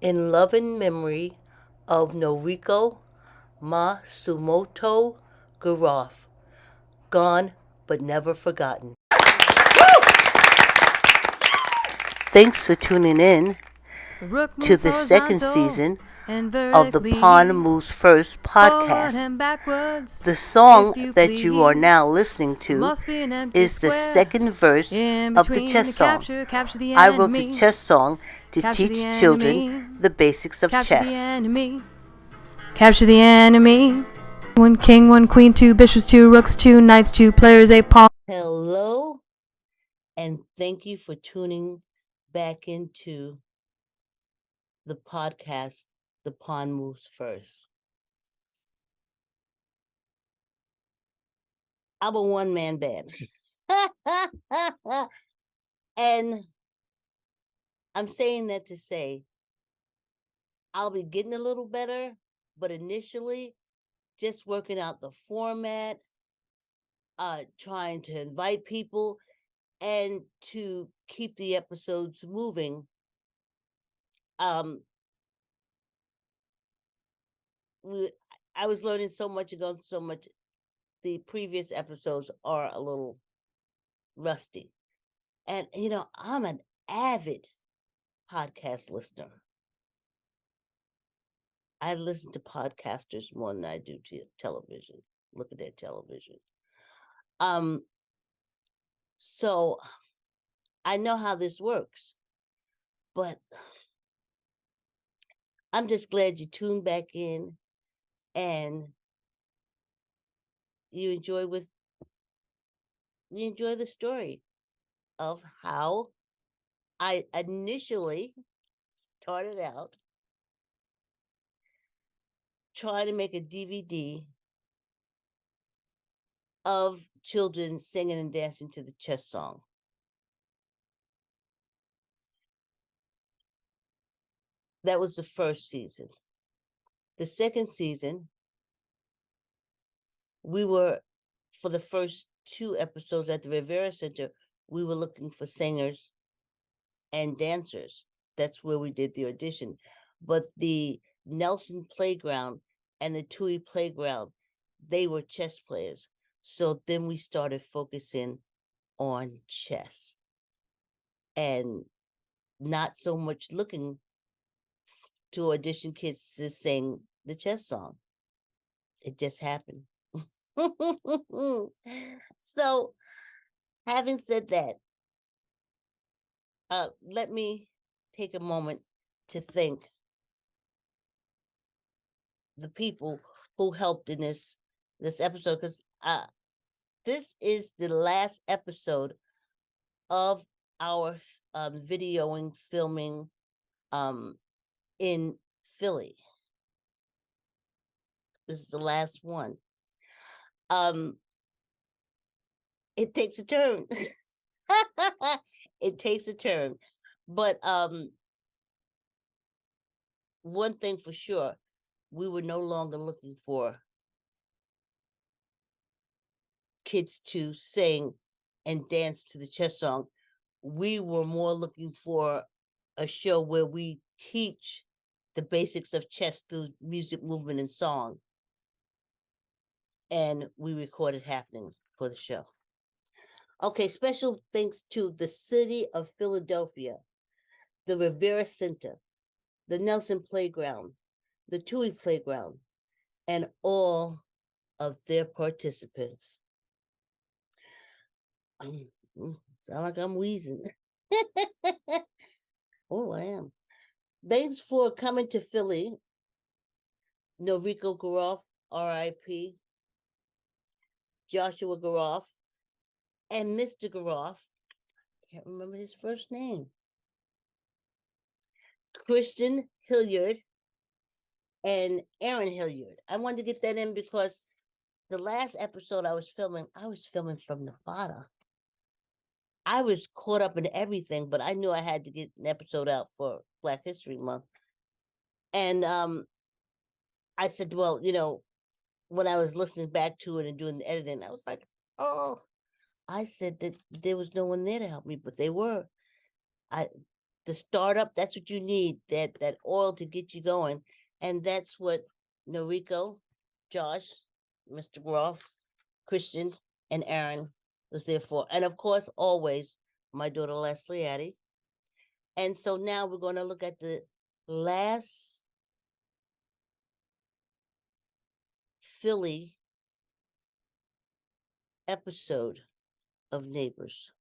in loving memory of Noriko Masumoto Garoff, gone but never forgotten. Thanks for tuning in to the second season of the Pawn Moves First podcast. The song that you are now listening to is the second verse of the chess song. I wrote the chess song to teach children the basics of chess. Capture the enemy. One king, one queen, two bishops, two rooks, two knights, two players, a pawn. Hello, and thank you for tuning back into the podcast, The Pawn Moves First. I'm a one-man band. And I'm saying that to say I'll be getting a little better, but initially just working out the format, trying to invite people, and to keep the episodes moving. I was learning so much and going so much. The previous episodes are a little rusty. And, I'm an avid podcast listener. I listen to podcasters more than I do to television. Look at their television. So I know how this works, but I'm just glad you tuned back in and you enjoy the story of how I initially started out trying to make a DVD of children singing and dancing to the chess song. That was the first season. The second season, we were, for the first 2 episodes at the Rivera Center, we were looking for singers and dancers. That's where we did the audition. But the Nelson Playground and the Towey Playground, they were chess players. So then we started focusing on chess and not so much looking to audition kids to sing the chess song. It just happened. So, having said that, let me take a moment to thank the people who helped in this episode, because this is the last episode of our videoing, filming in Philly. This is the last one. It takes a turn. It takes a turn. But one thing for sure, we were no longer looking for kids to sing and dance to the chess song. We were more looking for a show where we teach the basics of chess through music, movement, and song. And we recorded happening for the show. Okay, special thanks to the city of Philadelphia, the Rivera Center, the Nelson Playground, the Towey Playground, and all of their participants. Sound like I'm wheezing. Oh, I am. Thanks for coming to Philly. Noriko Garoff, R.I.P., Joshua Garoff, and Mr. Garoff. Can't remember his first name. Christian Hilliard and Aaron Hilliard. I wanted to get that in because the last episode I was filming from Nevada. I was caught up in everything, but I knew I had to get an episode out for Black History Month. And I said, well, when I was listening back to it and doing the editing, I was like, oh, I said that there was no one there to help me, but they were. the startup, that's what you need, that oil to get you going. And that's what Noriko, Josh, Mr. Groff, Christian, and Aaron was there for. And of course, always my daughter Leslie Addy. And so now we're going to look at the last Philly episode of Neighbors.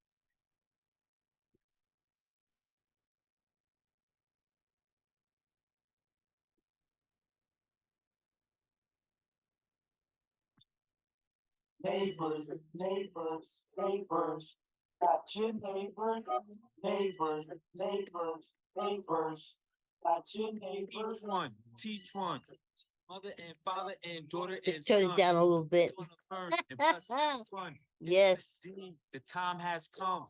Neighbors, neighbors, neighbors. Got your neighbors, neighbors, neighbors, neighbors. Got your neighbors. Each one, teach one. Mother and father and daughter and Just turn it down a little bit. Yes. The time has come.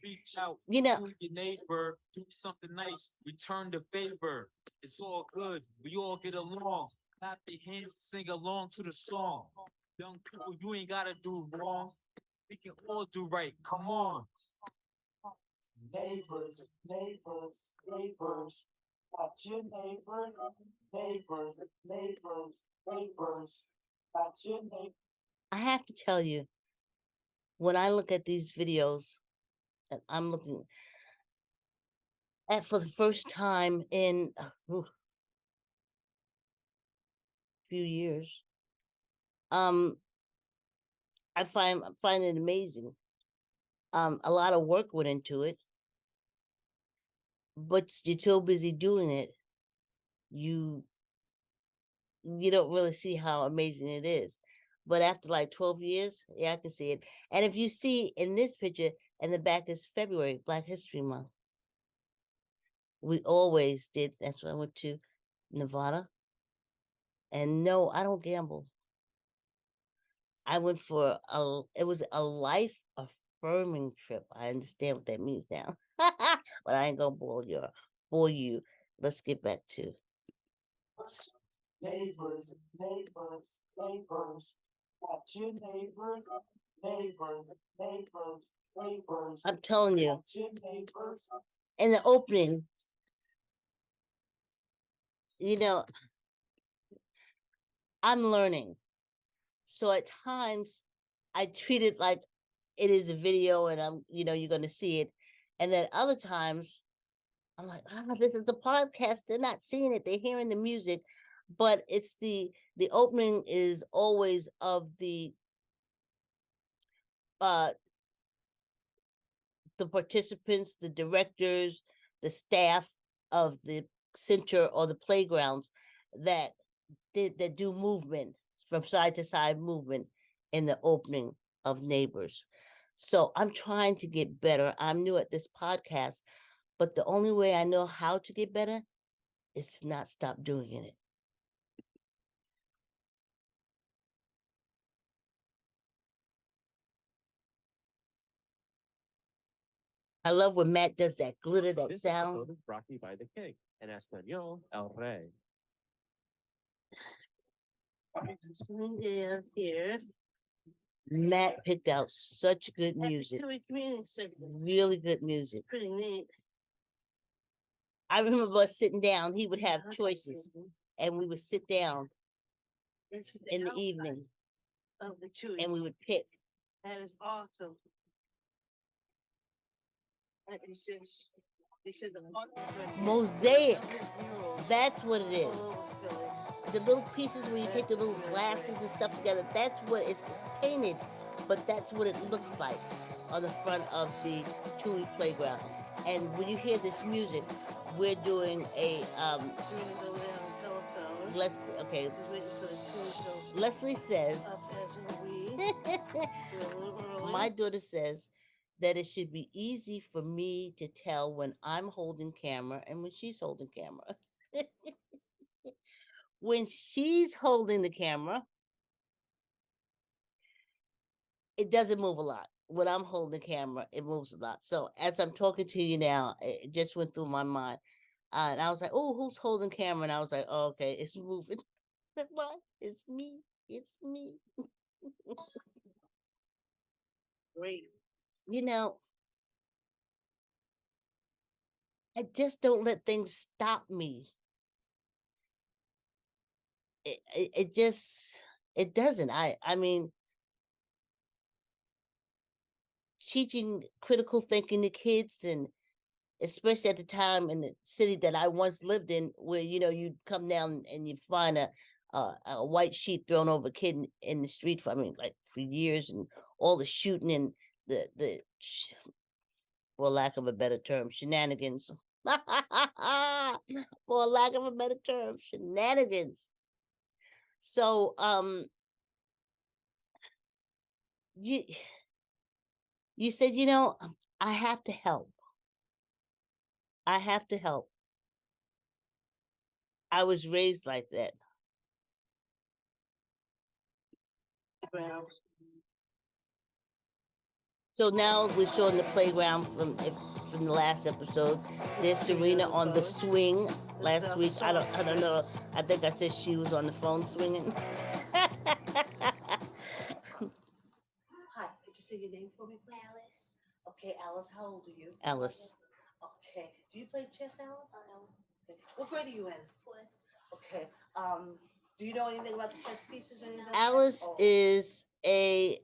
Reach out You know, to your neighbor. Do something nice. Return the favor. It's all good. We all get along. Clap your hands, sing along to the song. Young people, you ain't gotta do wrong. We can all do right. Come on. Neighbors, neighbors, neighbors. Got your neighbors, neighbors, neighbors, neighbors. Got your neighbors. I have to tell you, when I look at these videos, and I'm looking at for the first time in a few years, I find it amazing. A lot of work went into it, but you're so busy doing it, you don't really see how amazing it is. But after like 12 years, yeah, I can see it. And if you see in this picture, in the back is February, Black History Month. We always did. That's when I went to Nevada. And no, I don't gamble. I went for it was a life affirming trip. I understand what that means now. But I ain't gonna bore you. Let's get back to Neighbors, neighbors, neighbors. Got your neighbors, neighbors, neighbors, neighbors. I'm telling you, Got your neighbors. in the opening, I'm learning. So at times I treat it like it is a video and you're gonna see it. And then other times I'm like, this is a podcast. They're not seeing it. They're hearing the music, but it's the opening is always of the participants, the directors, the staff of the center or the playgrounds that do movement from side to side movement in the opening of Neighbors. So I'm trying to get better. I'm new at this podcast, but the only way I know how to get better is to not stop doing it. I love when Matt does that glitter, that This sound. episode is brought to you by the king, en español, el rey. Here. Matt picked out such good music. Really good music. Pretty neat. I remember us sitting down. He would have choices, and we would sit down in the evening, and we would pick. That is awesome. Mosaic. That's what it is. The little pieces where you take the little glasses and stuff together. That's what it's painted, but that's what it looks like on the front of the Towey Playground. And when you hear this music, we're doing a Leslie says my daughter says that it should be easy for me to tell when I'm holding camera and when she's holding camera. When she's holding the camera, it doesn't move a lot. When I'm holding the camera, it moves a lot. So as I'm talking to you now, it just went through my mind. And I was like, oh, who's holding camera? And I was like, oh, okay, it's moving. What? It's me. It's me. Great. I just don't let things stop me. It just it doesn't. I mean, teaching critical thinking to kids, and especially at the time in the city that I once lived in, where you'd come down and you'd find a white sheet thrown over a kid in the street for, I mean, like, for years, and all the shooting and for lack of a better term, shenanigans. For lack of a better term, shenanigans. So you you said, I have to help. I have to help. I was raised like that. Well, So now we're showing the playground from the last episode. There's Serena on the swing. Last week, I don't know. I think I said she was on the phone swinging. Hi, could you say your name for me, please? Alice. Okay, Alice, how old are you? Alice. Okay, do you play chess, Alice? Okay. What grade are you in? Fourth. Okay, do you know anything about the chess pieces or anything like Alice that? is a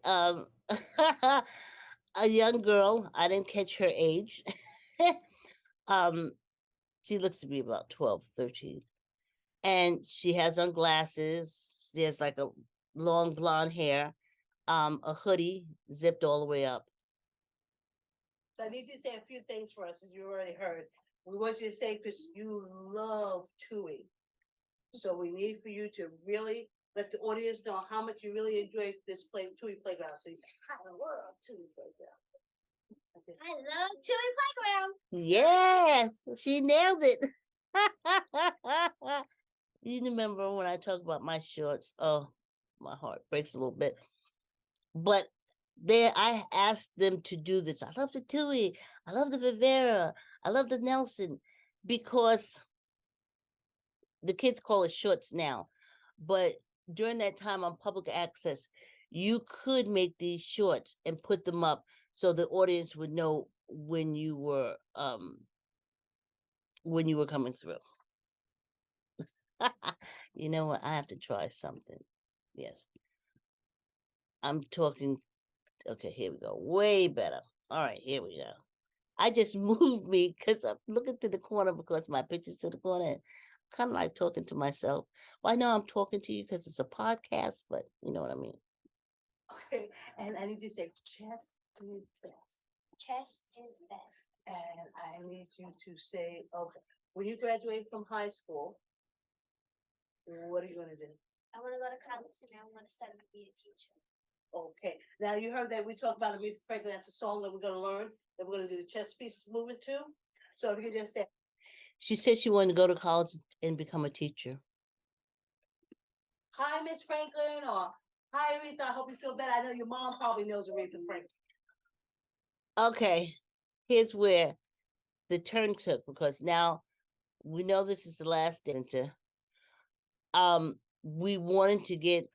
a young girl. I didn't catch her age. um, she looks to be about 12, 13. And she has on glasses. She has like a long blonde hair, a hoodie zipped all the way up. So I need you to say a few things for us, as you already heard. We want you to say, because you love Towey. So we need for you to really let the audience know how much you really enjoy this Towey Playground. So you say, I love Towey Playground. Okay. I love Towey Playground. Yes, she nailed it. You remember when I talk about my shorts? Oh, my heart breaks a little bit. But there, I asked them to do this. I love the Tui, I love the Vivera, I love the Nelson, because the kids call it shorts now. But during that time on public access, you could make these shorts and put them up so the audience would know when you were coming through. You know what? I have to try something. Yes. I'm talking. Okay, here we go. Way better. All right, here we go. I just moved me because I'm looking to the corner because my picture's to the corner. And kind of like talking to myself. Well, I know I'm talking to you because it's a podcast, but you know what I mean. Okay, and I need you to say chess is best. Chess is best. And I need you to say, okay, when you graduate from high school, what are you gonna do? I want to go to college and I want to study to be a teacher. Okay, now you heard that we talked about Aretha Franklin. That's a song that we're gonna learn, that we're gonna do the chess piece movement to. So if you could just say, She said she wanted to go to college and become a teacher. hi, Miss Franklin, or hi, Aretha, I hope you feel better. I know your mom probably knows Aretha Franklin. Okay, here's where the turn took, because now we know this is the last center. We wanted to get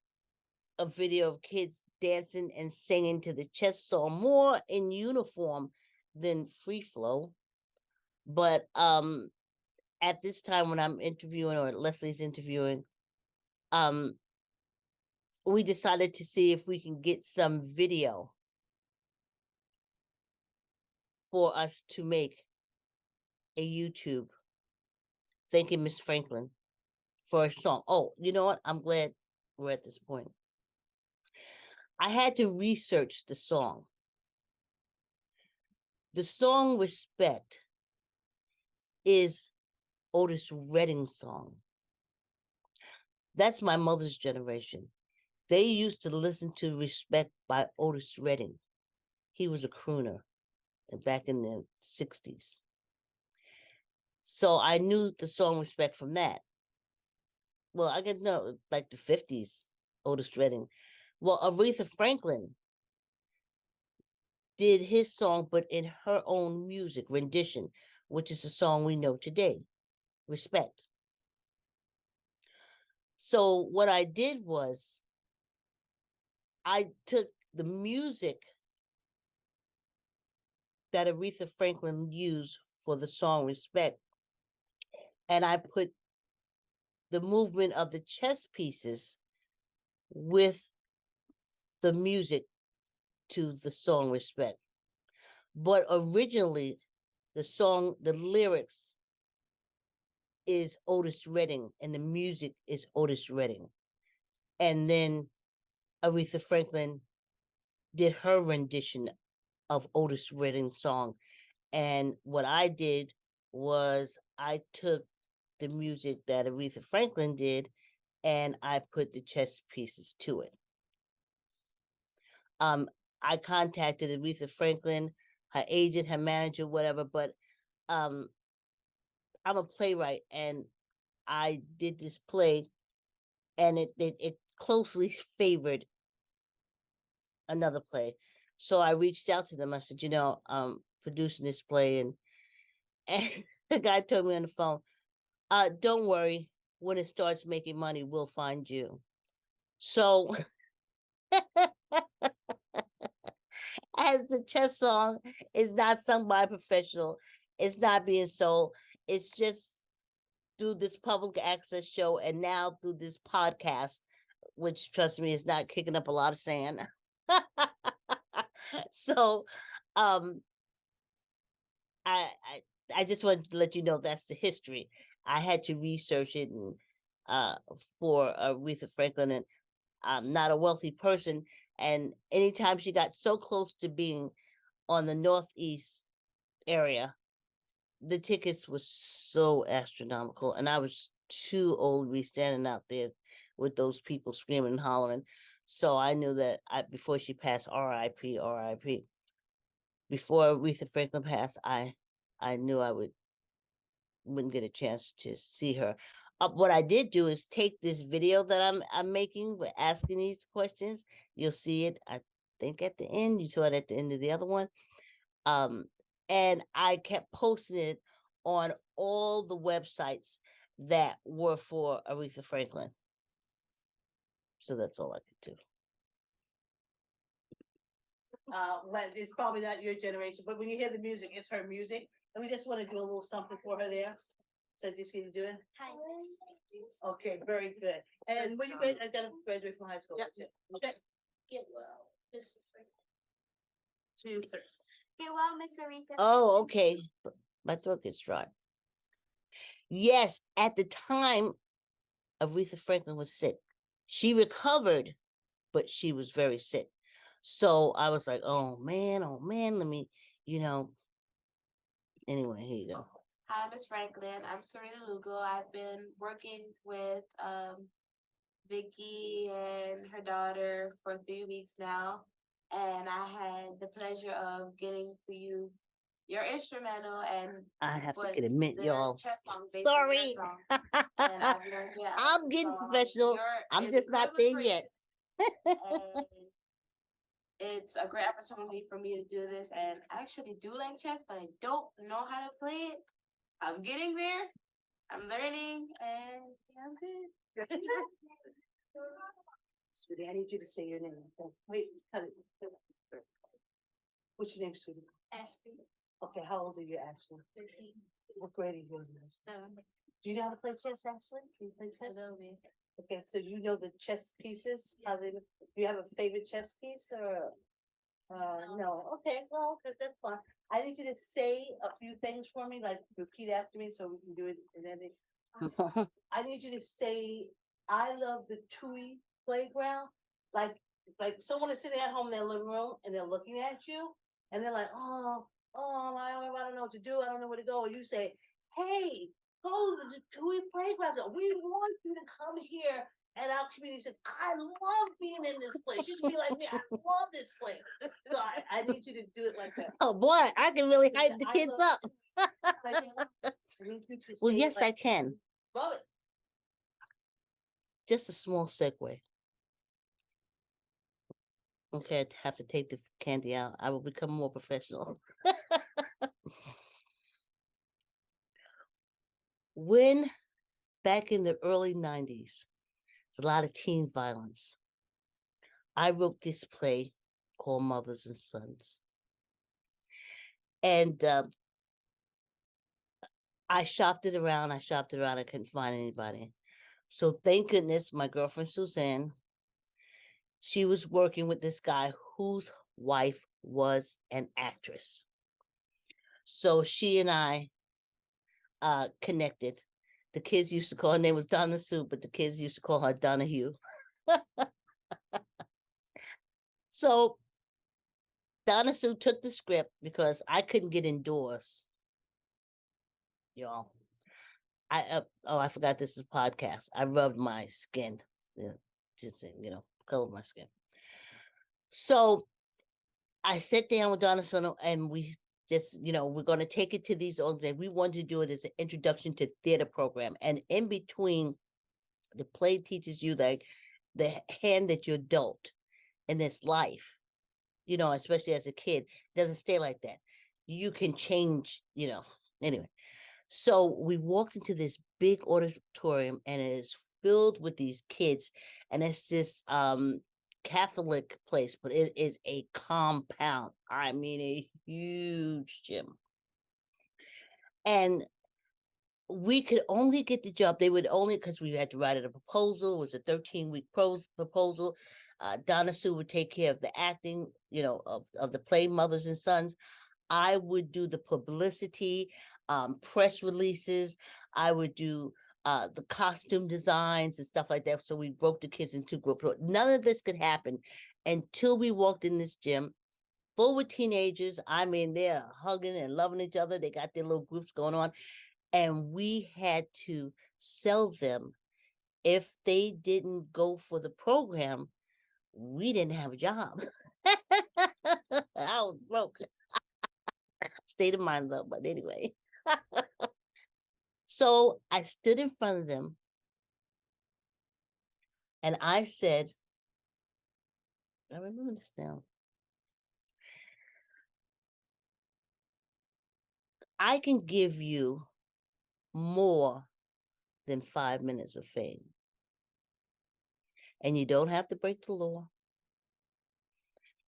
a video of kids dancing and singing to the chess song, more in uniform than free flow. But at this time when I'm interviewing, or Leslie's interviewing, we decided to see if we can get some video for us to make a YouTube thanking Miss Franklin for a song. Oh, you know what? I'm glad we're at this point. I had to research the song. The song Respect is Otis Redding's song. That's my mother's generation. They used to listen to Respect by Otis Redding. He was a crooner back in the 60s. So I knew the song Respect from that. Well, I could know like the 50s, Otis Redding. Well, Aretha Franklin did his song, but in her own music rendition, which is the song we know today, Respect. So what I did was I took the music that Aretha Franklin used for the song Respect. And I put the movement of the chess pieces with the music to the song Respect. But originally, the lyrics is Otis Redding and the music is Otis Redding. And then Aretha Franklin did her rendition of Otis Redding's song. And what I did was I took the music that Aretha Franklin did and I put the chess pieces to it. I contacted Aretha Franklin, her agent, her manager, whatever, but I'm a playwright and I did this play and it closely favored another play. So I reached out to them. I said, producing this play and the guy told me on the phone, don't worry, when it starts making money, we'll find you. So as the chess song is not sung by a professional, it's not being sold. It's just through this public access show and now through this podcast, which trust me is not kicking up a lot of sand. So I I just wanted to let you know that's the history. I had to research it and for Aretha Franklin, and I'm not a wealthy person, and anytime she got so close to being on the Northeast area, the tickets was so astronomical, and I was too old to be standing out there with those people screaming and hollering. So I knew that before she passed, R.I.P. R.I.P. Before Aretha Franklin passed, I knew I wouldn't get a chance to see her. What I did do is take this video that I'm making with asking these questions. You'll see it, I think, at the end. You saw it at the end of the other one. And I kept posting it on all the websites that were for Aretha Franklin. So that's all I could do. Well, it's probably not your generation, but when you hear the music, it's her music. And we just want to do a little something for her there. So just can you do it? Hi, Miss. Okay, very good. And when you graduate from high school? Yep. Okay. Get well, Miss Aretha. 2, 3. Get well, Miss Aretha. Oh, okay. My throat gets dry. Yes, at the time, Aretha Franklin was sick. She recovered, but she was very sick. So I was like, oh man, let me, anyway, here you go. Hi, Miss Franklin. I'm Serena Lugo. I've been working with Vicky and her daughter for 3 weeks now, and I had the pleasure of getting to use your instrumental and I have to put admit, their y'all. chess song based on your Sorry. song. And I've learned, yeah. I'm getting So, professional. I'm the just not equipment's there great, yet. and it's a great opportunity for me to do this. And I actually do like chess, but I don't know how to play it. I'm getting there. I'm learning, and yeah, I'm good. Sweetie, I need you to say your name. Wait, cut it. What's your name, sweetie? Ashley. Okay, how old are you, Ashley? 13. What grade are you in? 7. Do you know how to play chess, Ashley? Can you play I chess? love it. Okay, so you know the chess pieces? How they? Do you have a favorite chess piece or? No. Okay, well, that's fine. I need you to say a few things for me, like repeat after me, so we can do it in any. I need you to say, "I love the Towey Playground." Like someone is sitting at home in their living room and they're looking at you, and they're like, I don't know what to do. I don't know where to go. And you say, "Hey, go to the Towey Playground. We want you to come here." And our community said, "I love being in this place." You should be like me. I love this place. So I need you to do it like that. Oh boy, I can really hype the I kids love up. I need you to Well, say it yes, I like- can. Love it. Just a small segue. Okay, I have to take the candy out. I will become more professional. When back in the early 90s, a lot of teen violence. I wrote this play called Mothers and Sons. And I shopped it around. I couldn't find anybody. So thank goodness my girlfriend Suzanne, she was working with this guy whose wife was an actress. So she and I connected. The kids used to call her name was Donna Sue, but the kids used to call her Donahue. So Donna Sue took the script because I couldn't get indoors. Y'all. I forgot this is a podcast. I rubbed my skin. Yeah, just cover my skin. So I sat down with Donna Sono and we just, we're going to take it to these organizations. We wanted to do it as an introduction to theater program. And in between, the play teaches you like the hand that you're dealt in this life, especially as a kid, doesn't stay like that. You can change, anyway. So we walked into this big auditorium and it is filled with these kids. And it's this Catholic place, but it is a compound. I mean, a huge gym. And we could only get the job. They would only, because we had to write a proposal. It was a 13-week proposal. Donna Sue would take care of the acting, of the play Mothers and Sons. I would do the publicity, press releases. I would do the costume designs and stuff like that. So we broke the kids into groups. None of this could happen until we walked in this gym full with teenagers. I mean, they're hugging and loving each other. They got their little groups going on. And we had to sell them. If they didn't go for the program, we didn't have a job. I was broke. State of mind though, but anyway. So I stood in front of them and I said, I remember this now. I can give you more than 5 minutes of fame. And you don't have to break the law.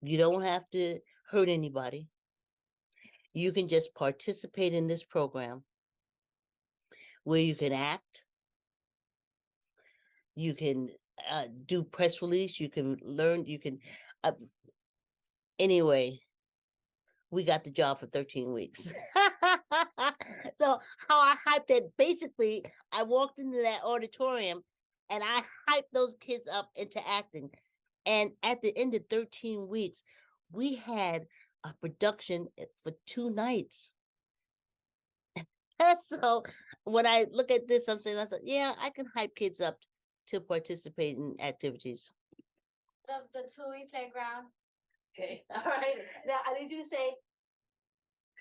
You don't have to hurt anybody. You can just participate in this program where you can act, you can do press release, you can learn, you can, anyway, we got the job for 13 weeks. So how I hyped it, basically, I walked into that auditorium and I hyped those kids up into acting. And at the end of 13 weeks, we had a production for 2 nights. So when I look at this, I'm saying, yeah, I can hype kids up to participate in activities. The Towey Playground. Okay, all right. Now I need you to say,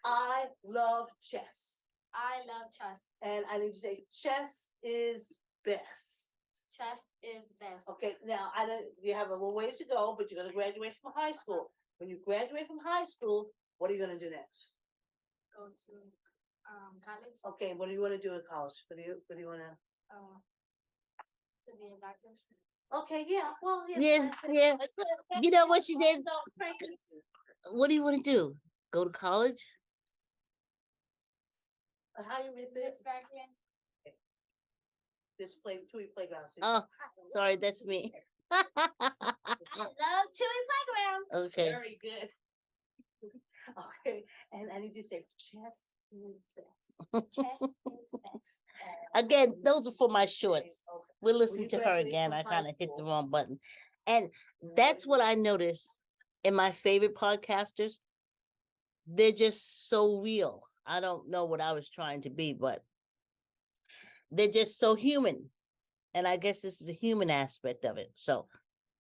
I love chess. I love chess. And I need you to say, chess is best. Chess is best. Okay, now I don't, you have a little ways to go, but you're gonna graduate from high school. When you graduate from high school, what are you gonna do next? Go to college. Okay, what do you wanna do in college? What do you wanna? To be a doctor. Okay, yeah, well, Yeah, yeah. You know what she did? No, Frankie. What do you want to do? Go to college? How you read this? It's back in. This Towey Playground. Oh, sorry, that's me. I love Towey Playground. Okay. Very good. Okay, and I need you to say chess is best. Chess is best. Again, those are for my shorts. Okay. We'll When listen you to her graduate again. from I high kind of hit the school. wrong button. And that's what I notice in my favorite podcasters. They're just so real. I don't know what I was trying to be, but they're just so human. And I guess this is a human aspect of it. So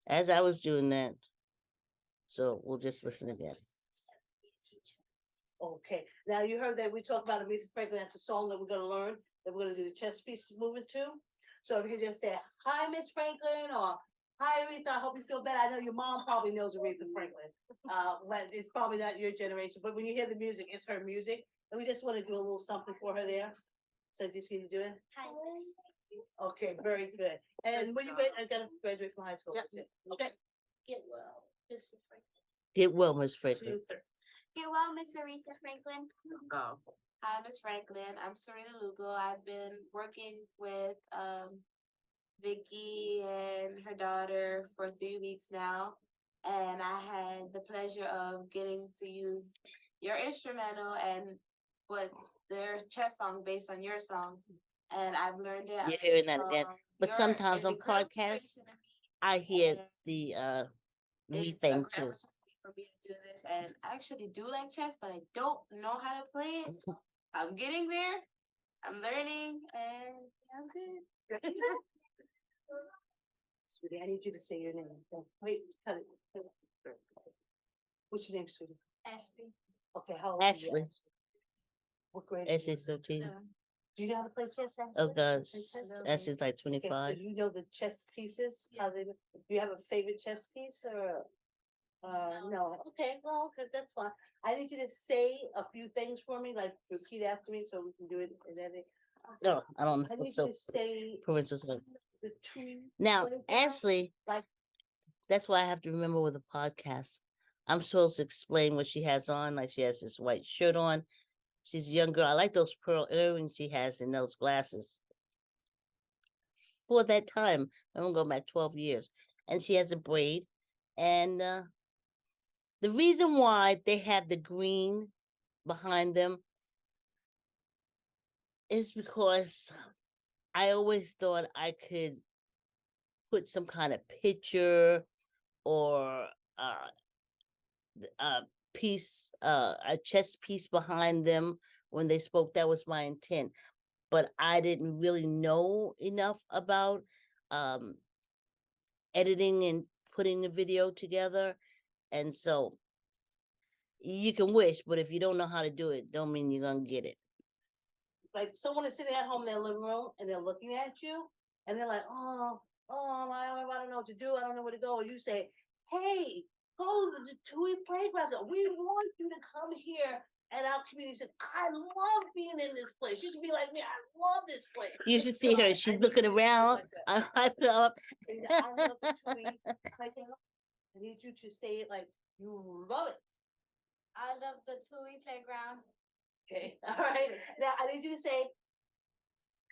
as I was doing that, so we'll just listen again. Okay, now you heard that we talked about Aretha Franklin. That's a song that we're gonna learn, that we're gonna do the chess piece movement to. So if you can just say, hi, Miss Franklin, or hi, Aretha, I hope you feel better. I know your mom probably knows Aretha Franklin. But it's probably not your generation, but when you hear the music, it's her music. And we just wanna do a little something for her there. So just can you do it? Hi, Miss. Okay, very good. And when you I gotta graduate from high school. Yep. Okay. Get well, Miss Franklin. Get well, Miss Franklin. Get well, Miss Aretha Franklin. Hi, Miss Franklin. I'm Serena Lugo. I've been working with Vicky and her daughter for 3 weeks now, and I had the pleasure of getting to use your instrumental and what their chess song based on your song, and I've learned it. You're hearing that again. from But your sometimes on incredible podcasts, creativity, I hear and the me it's a thing great too. opportunity for me to do this. And I actually do like chess, but I don't know how to play it. I'm getting there. I'm learning, and I'm good. Sweetie, I need you to say your name. Wait, cut it. What's your name, sweetie? Ashley. Okay, how old are you, Ashley. What grade? are you Ashley's in? 13. Do you know how to play chess, Ashley? Oh, God. Play chess? Ashley's like Okay, so 25. you know the chess pieces? How they, do you have a favorite chess piece or? No, okay, well, okay, that's fine. I need you to say a few things for me, like repeat after me so we can do it and then. No, I don't I know. need So you to say provincial school. the two. Now, playground, Ashley, like- that's why I have to remember with a podcast. I'm supposed to explain what she has on. Like she has this white shirt on. She's a young girl. I like those pearl earrings she has and those glasses. For that time, I'm gonna go back 12 years. And she has a braid. And the reason why they have the green behind them is because I always thought I could put some kind of picture or a piece, a chess piece behind them when they spoke. That was my intent. But I didn't really know enough about editing and putting a video together. And so you can wish, but if you don't know how to do it, don't mean you're gonna get it. Like someone is sitting at home in their living room and they're looking at you and they're like, oh, I don't know what to do. I don't know where to go. And you say, hey, go to the Towey Playground. We want you to come here at our community. Said, I love being in this place. You should be like me. I love this place. You should see her. She's looking around. I hyped up. I love the Towey Playground. I need you to say it like you love it. I love the Towey Playground. Okay. All right. Now I need you to say,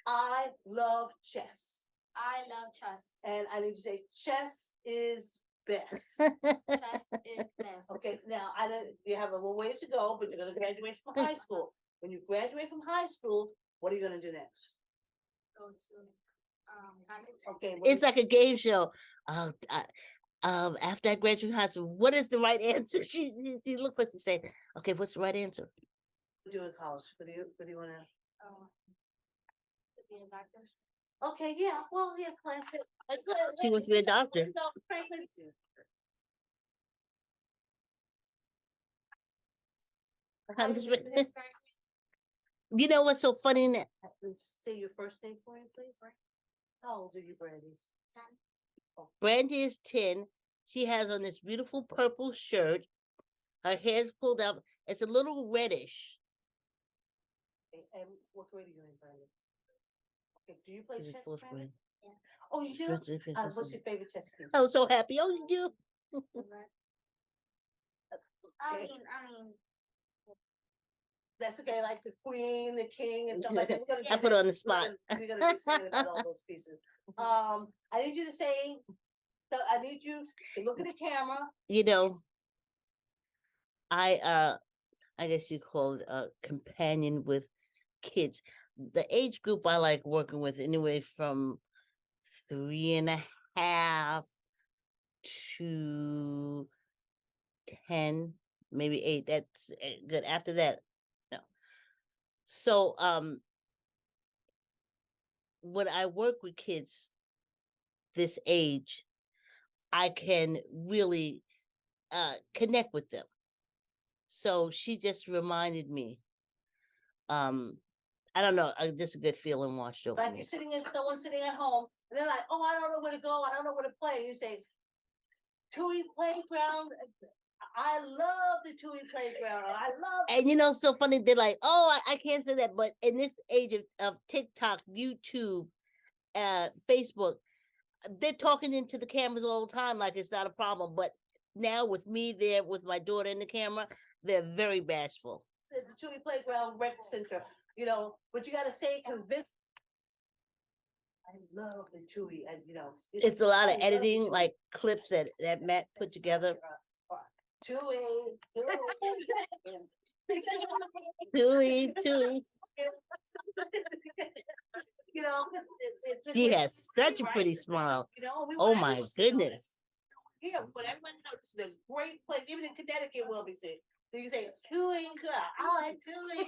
I love chess. I love chess. And I need to say, chess is best. Chess is best. Okay, now I don't, you have a little ways to go, but you're gonna graduate from high school. When you graduate from high school, what are you gonna do next? Go to college. Okay. what It's is- like a game show. After I graduate high school, what is the right answer? She looked like she said, okay, what's the right answer? what do you do in college? What do you wanna? To be a doctor. Okay, yeah, well, yeah, plans. She wants to be a doctor. Franklin. I'm just re- You know what's so funny? In that? Say your first name for me, please. How old are you, Brandy? Brandy is 10. She has on this beautiful purple shirt. Her hair's pulled up. It's a little reddish. And what grade are you in, Brandy? Okay, do you play She's in chess, fourth Brandy? grade. Oh, you do? She's in fifth What's grade. your favorite chess piece? I was so happy. Oh, you do? I Okay. mean, That's okay, like the queen, the king, and stuff like that. We're gonna I get put her on the we're spot. We're gonna be singing about all those pieces. I need you to say, so I need you to look at the camera. You know, I guess you call it a companion with kids. The age group I like working with anyway from 3.5 to 10, maybe 8. That's good. After that, no. So when I work with kids this age, I can really connect with them. So she just reminded me. I don't know, just a good feeling washed over Like me. you're sitting in, someone sitting at home, and they're like, "Oh, I don't know where to go. I don't know where to play." You say, "Towey Playground. I love the Towey Playground. I love." And you know, so funny. They're like, "Oh, I can't say that," but in this age of TikTok, YouTube, Facebook, they're talking into the cameras all the time like it's not a problem. But now with me there with my daughter in the camera, they're very bashful. the Towey Playground Rec Center, you know, but you gotta say convince. I love the Towey, and you know. It's a lot of I love editing, Towey. like clips that Matt put together. Towey, Tooey, Tooey. You know, it's. He has such a pretty smile. You know, we Oh want my everyone to know that. goodness. Yeah, but everyone knows this is a great place. Even in Connecticut, will be said. So you say Towey, I like Towey.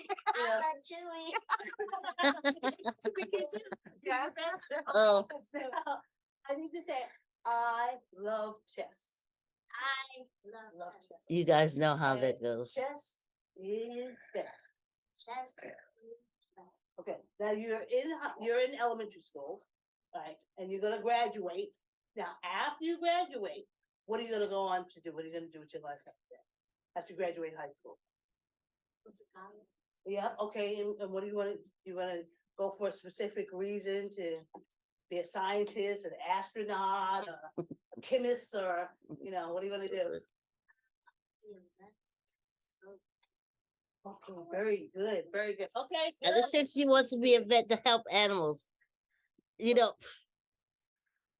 Yeah. Oh. I need to say, I love chess. I love chess. You guys know how that goes. Chess is best. Chess. Okay, now you're in elementary school, right? And you're gonna graduate. Now, after you graduate, what are you gonna go on to do? What are you gonna do with your life after you graduate high school? Yeah, okay, and what do you wanna, go for a specific reason to be a scientist, an astronaut, a chemist, or, you know, what do you wanna do? Okay, very good, very good. Okay. And it says she wants to be a vet to help animals. You know,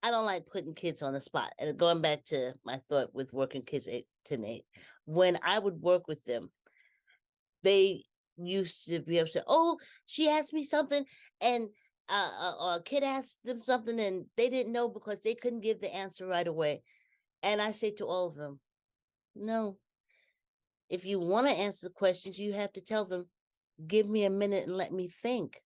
I don't like putting kids on the spot. And going back to my thought with working kids 8 to 8, when I would work with them, they used to be upset. Oh, she asked me something, and a kid asked them something, and they didn't know because they couldn't give the answer right away. And I say to all of them, no. If you want to answer the questions, you have to tell them, give me a minute and let me think.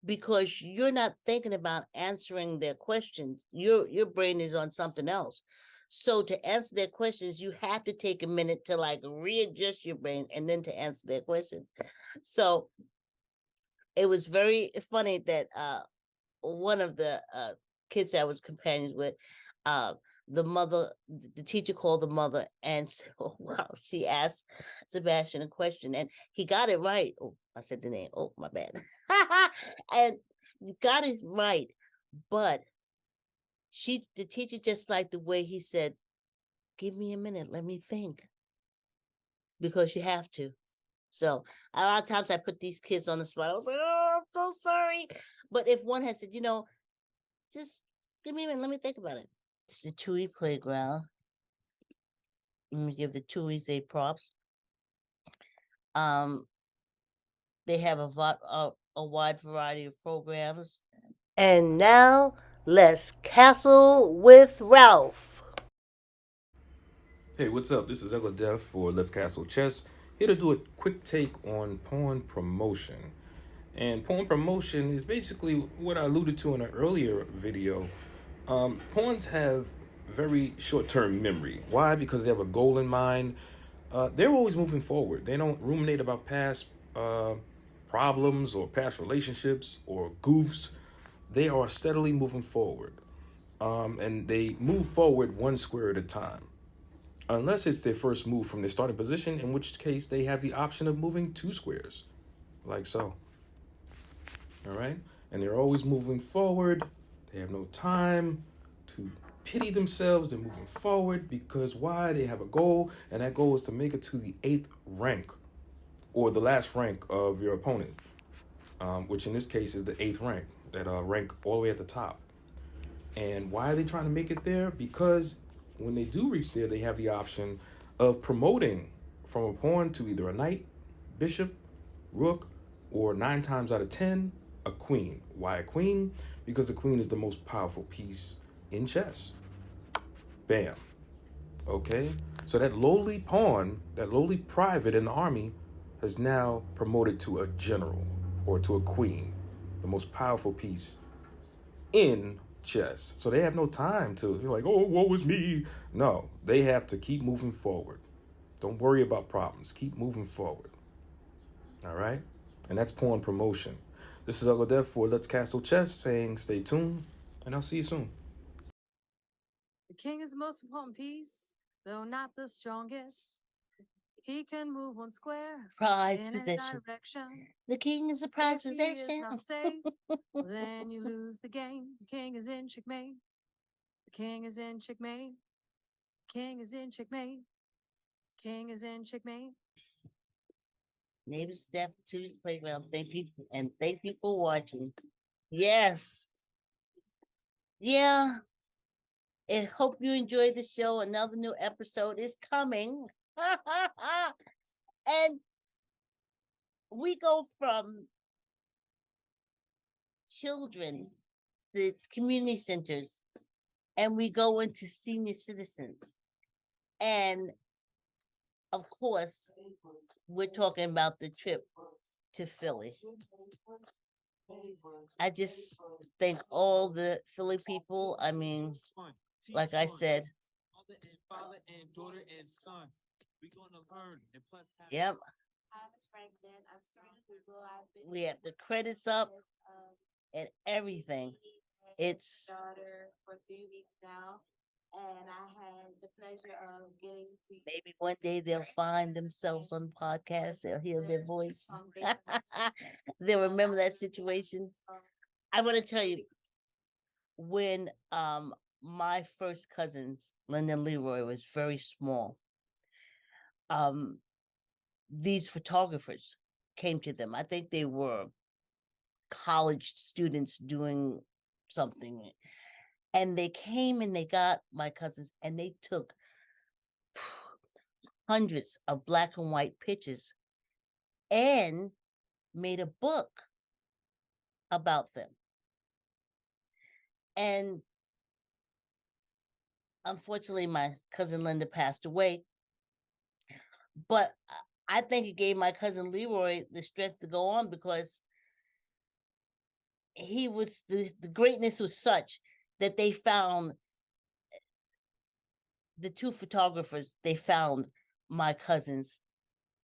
Because you're not thinking about answering their questions. Your brain is on something else. So to answer their questions, you have to take a minute to like readjust your brain and then to answer their question. So it was very funny that one of the kids I was companions with, the teacher called the mother and said, oh wow, she asked Sebastian a question and he got it right. Oh, I said the name. Oh, my bad. And got it right. But the teacher just liked the way he said, give me a minute, let me think. Because you have to. So a lot of times I put these kids on the spot. I was like, oh, I'm so sorry. But if one had said, just give me a minute, let me think about it. It's the Towey Playground. Let me give the Toweys their props. They have a wide variety of programs. And now let's castle with Ralph. Hey, what's up? This is Ella Def for Let's Castle Chess. Here to do a quick take on pawn promotion. And pawn promotion is basically what I alluded to in an earlier video. Pawns have very short-term memory. Why? Because they have a goal in mind. They're always moving forward. They don't ruminate about past problems or past relationships or goofs. They are steadily moving forward. And they move forward one square at a time. Unless it's their first move from their starting position, in which case they have the option of moving 2 squares, like so. All right? And they're always moving forward. They have no time to pity themselves. They're moving forward because why? They have a goal, and that goal is to make it to the 8th rank, or the last rank of your opponent, which in this case is the 8th rank, that rank all the way at the top. And why are they trying to make it there? Because when they do reach there, they have the option of promoting from a pawn to either a knight, bishop, rook, or 9 times out of 10, a queen. Why a queen? Because the queen is the most powerful piece in chess. Bam. Okay? So that lowly pawn, that lowly private in the army, has now promoted to a general or to a queen, the most powerful piece in chess. So they have no time to, you're like, oh, woe is me. No, they have to keep moving forward. Don't worry about problems. Keep moving forward. All right? And that's pawn promotion. This is Uncle Dev for Let's Castle Chess saying stay tuned, and I'll see you soon. The king is the most important piece, though not the strongest. He can move 1 square Prize in possession. any direction. The king is a prize If he is possession. not safe, then you lose the game. The king is in checkmate. The king is in checkmate. King is in checkmate. King is in checkmate. Neighbor staff Towey Playground. Thank you and thank you for watching. Yes. Yeah. I hope you enjoyed the show. Another new episode is coming. And we go from children, the community centers, and we go into senior citizens. And of course, we're talking about the trip to Philly. I just thank all the Philly people. I mean, like I said, Mother and father and daughter and son. We gonna learn and plus have. yep, Hi, Miss Franklin. I'm Serena Google. I've been we have the credits up with, and everything. my It's daughter for 3 weeks now, and I had the pleasure of getting to maybe one day they'll find themselves on the podcast. They'll hear their voice. They'll remember that situation. I want to tell you, when my first cousins, Linda and Leroy, was very small, um these photographers came to them. I think they were college students doing something. And they came and they got my cousins and they took hundreds of black and white pictures and made a book about them. And unfortunately, my cousin Linda passed away. But I think it gave my cousin Leroy the strength to go on because he was the greatness was such that they found the two photographers, they found my cousins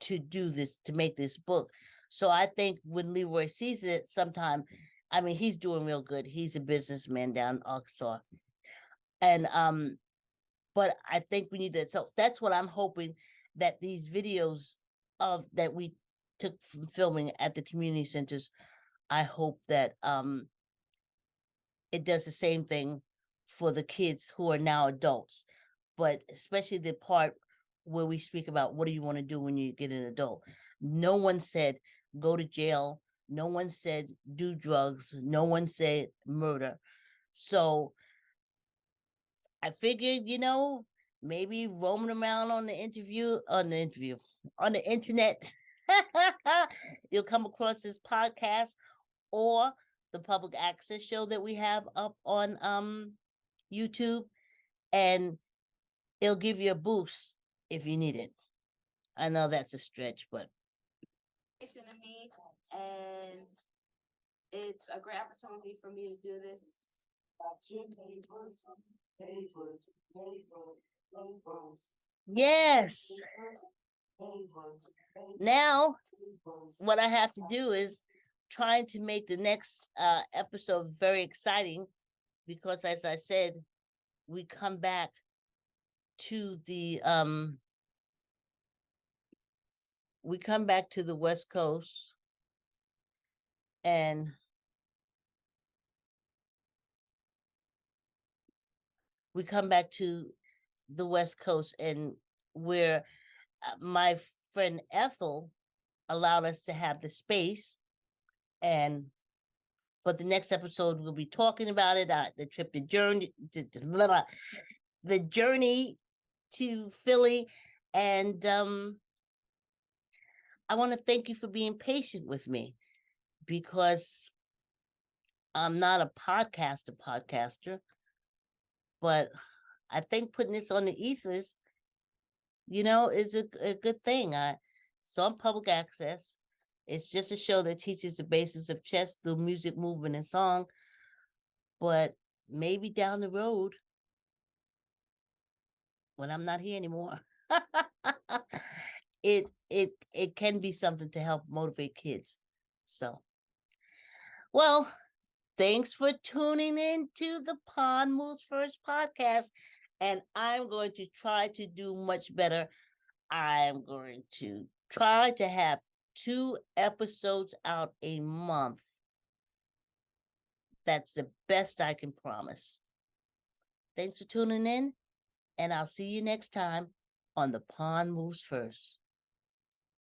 to do this, to make this book. So I think when Leroy sees it sometime, I mean, he's doing real good. He's a businessman down in Arkansas. And but I think we need that. So that's what I'm hoping, that these videos of that we took from filming at the community centers, I hope that it does the same thing for the kids who are now adults, but especially the part where we speak about what do you want to do when you get an adult. No one said go to jail. No one said do drugs. No one said murder. So I figured, maybe roaming around on the internet, you'll come across this podcast or the public access show that we have up on YouTube, and it'll give you a boost if you need it. I know that's a stretch, but to me, and it's a great opportunity for me to do this. yes. Now, what I have to do is trying to make the next episode very exciting because, as I said, we come back to the West Coast, and we come back to the West Coast, and where my friend Ethel allowed us to have the space. And for the next episode, we'll be talking about it, the trip, the journey to Philly. And I want to thank you for being patient with me, because I'm not a podcaster, but I think putting this on the ethers, is a good thing. It's on public access. It's just a show that teaches the basics of chess through music, movement, and song. But maybe down the road, when I'm not here anymore, it can be something to help motivate kids. So, well, thanks for tuning in to the Pond Moves First podcast. And I'm going to try to do much better. I'm going to try to have 2 episodes out a month. That's the best I can promise. Thanks for tuning in, and I'll see you next time on The Pond Moves First.